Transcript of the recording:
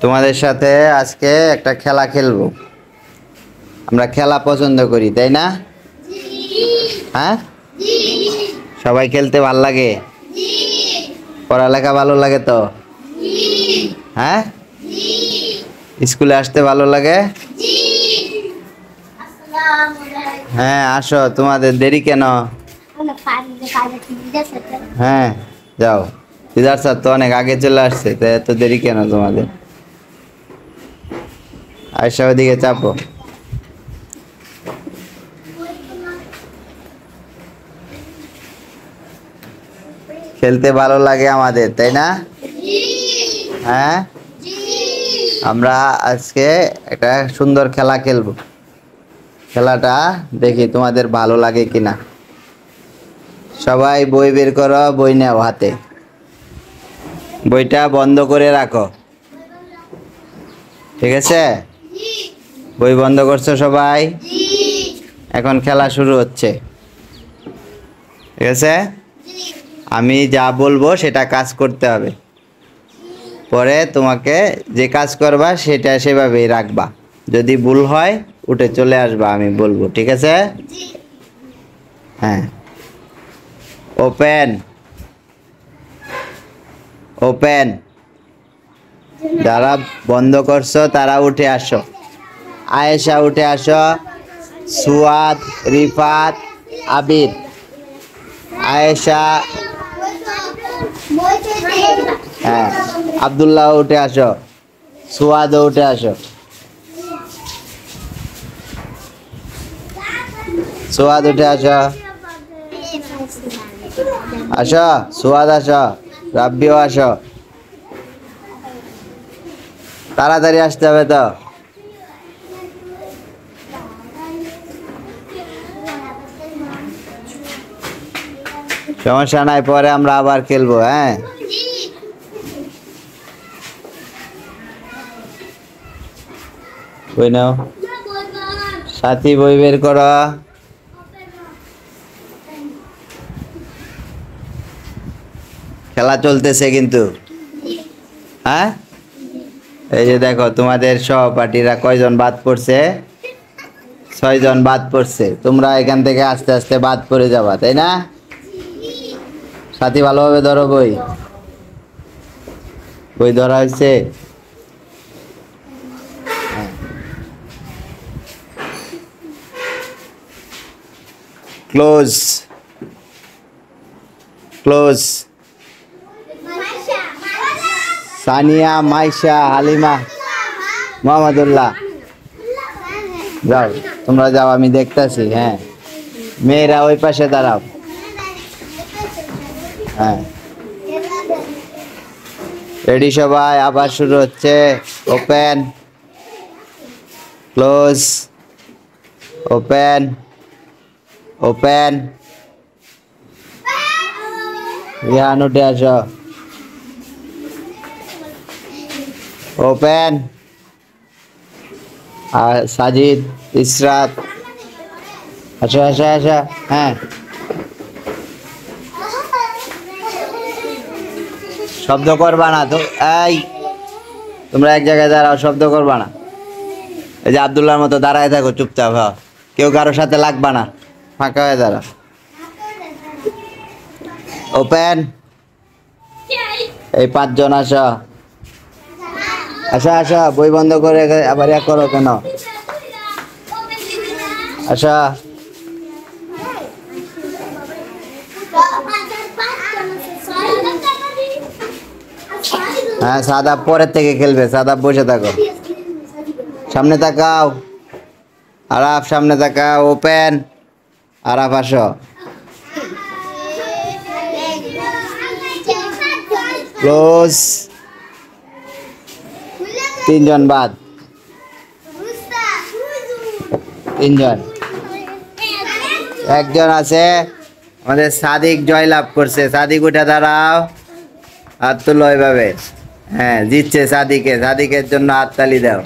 তোমাদের সাথে আজকে একটা খেলা খেলবো। আমরা খেলা পছন্দ করি, তাই না? হ্যাঁ, সবাই খেলতে ভালো লাগে? পড়ালেখা ভালো লাগে তো? হ্যাঁ, স্কুলে আসতে ভালো লাগে? হ্যাঁ, আসো। তোমাদের দেরি কেন? হ্যাঁ, যাও। দিদার স্যার তো অনেক আগে চলে আসছে, তাই এত দেরি কেন তোমাদের? আয়সা, ওদিকে চাপো। খেলতে ভালো লাগে আমাদের, তাই না? হ্যাঁ, আমরা আজকে একটা সুন্দর খেলা খেলবো। খেলাটা দেখি তোমাদের ভালো লাগে কিনা। সবাই বই বের করো, বই নাও হাতে। বইটা বন্ধ করে রাখো, ঠিক আছে? বই বন্ধ করছো সবাই? এখন খেলা শুরু হচ্ছে, ঠিক আছে? আমি যা বলবো সেটা কাজ করতে হবে। পরে তোমাকে যে কাজ করবা সেটা সেভাবেই রাখবা। যদি ভুল হয় উঠে চলে আসবা, আমি বলবো, ঠিক আছে? হ্যাঁ। Open open. যারা বন্ধ করছো তারা উঠে আসো। আয়েশা উঠে আসো। সুয়াদ, রিফাত, আবির। আয়েশা, হ্যাঁ, আব্দুল্লাহ উঠে আসো। সুয়াদও উঠে আসো। সুয়াদ উঠে আসো। আসো, সুয়াদ আসো। রাব্বিও আসো। তাড়াতাড়ি আসতে হবে তো। সমস্যা নাই, পরে আমরা আবার খেলবো। হ্যাঁ, বই নাও। সাথী, বই বের করো। খেলা চলতেছে কিন্তু। হ্যাঁ, এই যে দেখো তোমাদের সহপাঠীরা কয়জন বাদ পড়ছে? 6 জন বাদ পড়ছে। তোমরা এখান থেকে আস্তে আস্তে বাদ পড়ে যাবা, তাই না? সাথী, ভালোভাবে ধরো বই। বই ধরা হয়েছে? Close close. সানিয়া, মাইশা, হালিমা, মোহাম্মদুল্লাহ। যাও, তোমরা যাও, আমি দেখতেছি। হ্যাঁ, মেয়েরা ওই পাশে দাঁড়াও। হ্যাঁ, রেডি সবাই? আবার শুরু হচ্ছে। Open, close, open, open. Rihan উঠে আসো। ওপেন। আর সাজিদ, ইসরাত, আসো আসো আসো। হ্যাঁ, শব্দ করবা না তো। এই, তোমরা এক জায়গায় দাঁড়াও, শব্দ করবা না। এই যে আব্দুল্লাহর মতো দাঁড়ায় থাকো চুপচাপ। হ্যাঁ, কেউ কারোর সাথে লাগবা না, ফাঁকা হয়ে দাঁড়া। ওপেন। এই 5 জন আসো। আসা আসা, বই বন্ধ করে আবার এক করো কেন? আসা। হ্যাঁ, সাদা পরের থেকে খেলবে। সাদা বসে থাকো, সামনে তাকাও। আরাফ, সামনে তাকাও। ওপেন। আরাফ আসো। ক্লোজ। 3 জন বাদ। 3 জন। একজন আছে আমাদের, সাদিক জয়লাভ করছে। সাদিক উঠে দাঁড়াও, হাত তুলো এভাবে। হ্যাঁ, জিতছে সাদিকের জন্য হাততালি দাও।